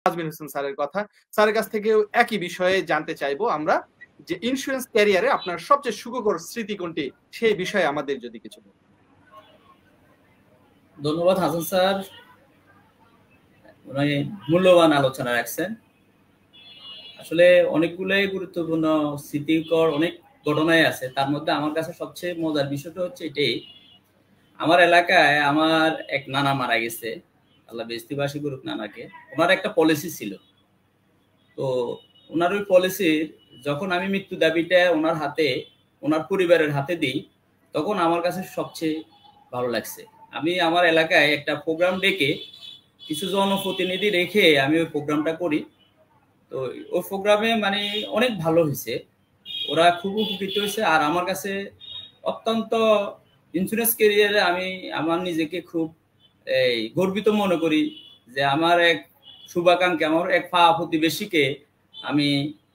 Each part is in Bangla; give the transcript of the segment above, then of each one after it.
নাজমিন হোসেন স্যারের কথা। স্যারের কাছ থেকেও একই বিষয়ে জানতে চাইবো আমরা যে ইন্স্যুরেন্স ক্যারিয়ারে আপনার সবচেয়ে সুখকর স্মৃতি কোনটি সেই বিষয়ে আমাদের যদি কিছু বলেন। ধন্যবাদ হাসান স্যার, উনি মূল্যবান আলোচনা রাখছেন। আসলে অনেকগুলোই গুরুত্বপূর্ণ স্মৃতিকর অনেক ঘটনাই আছে, তার মধ্যে আমার কাছে সবচেয়ে মজার বিষয়টা হচ্ছে এটাই, আমার এলাকায় আমার এক নানা মারা গেছে, আল্লাহ বেস্তিবাসী করুক নানাকে। ওনার একটা পলিসি ছিল, তো ওনার ওই পলিসির যখন আমি মৃত্যু দাবিটা ওনার হাতে, ওনার পরিবারের হাতে দিই, তখন আমার কাছে সবচেয়ে ভালো লাগছে। আমি আমার এলাকায় একটা প্রোগ্রাম ডেকে কিছু জনপ্রতিনিধি রেখে আমি ওই প্রোগ্রামটা করি। তো ওই প্রোগ্রামে মানে অনেক ভালো হয়েছে, ওরা খুব উপকৃত হয়েছে। আর আমার কাছে অত্যন্ত ইন্স্যুরেন্স ক্যারিয়ারে আমি আমার নিজেকে খুব গর্বিত মনে করি যে আমার এক শুভাকাঙ্ক্ষী, আমার এক পাড়া প্রতিবেশীকে আমি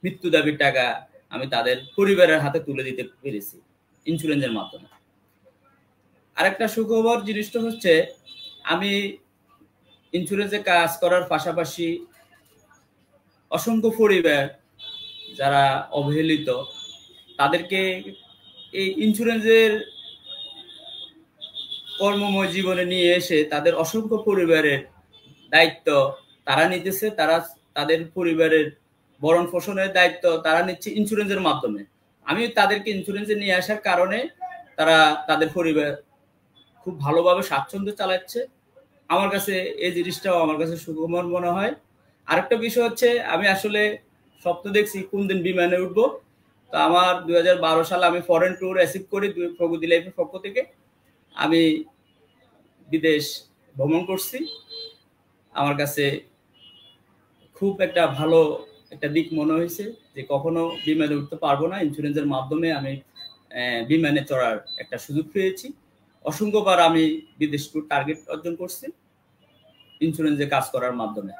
মৃত্যু দাবির টাকা আমি তাদের পরিবারের হাতে তুলে দিতে পেরেছি ইন্স্যুরেন্সের মাধ্যমে। আরেকটা সুখবর জিনিসটা হচ্ছে, আমি ইন্স্যুরেন্সে কাজ করার পাশাপাশি অসংখ্য পরিবার যারা অবহেলিত তাদেরকে এই ইন্স্যুরেন্সের কর্মময় জীবনে নিয়ে এসে তাদের অসংখ্য পরিবারের দায়িত্ব তারা নিতেছে, তারা তাদের পরিবারের ভরণ পোষণের দায়িত্ব তারা নিচ্ছে ইন্স্যুরেন্সের মাধ্যমে। আমি তাদেরকে ইন্স্যুরেন্সে নিয়ে আসার কারণে তারা তাদের পরিবার খুব ভালোভাবে স্বাচ্ছন্দ্য চালাচ্ছে। আমার কাছে এই জিনিসটাও আমার কাছে সুখময় মনে হয়। আরেকটা বিষয় হচ্ছে, আমি আসলে স্বপ্ন দেখছি কোন দিন বিমানে উঠবো। তো আমার 2012 সালে আমি ফরেন ট্যুর অ্যাচিভ করি প্রগতি লাইফের পক্ষ থেকে। আমি বিদেশ ভ্রমণ করছি, আমার কাছে খুব একটা ভালো একটা দিক মনে হয়েছে যে কখনো বিমানে উঠতে পারবো না, ইন্স্যুরেন্সের মাধ্যমে আমি বিমানে চড়ার একটা সুযোগ পেয়েছি। অসংখ্যবার আমি বিদেশ ট্যুর টার্গেট অর্জন করছি ইন্স্যুরেন্সে কাজ করার মাধ্যমে।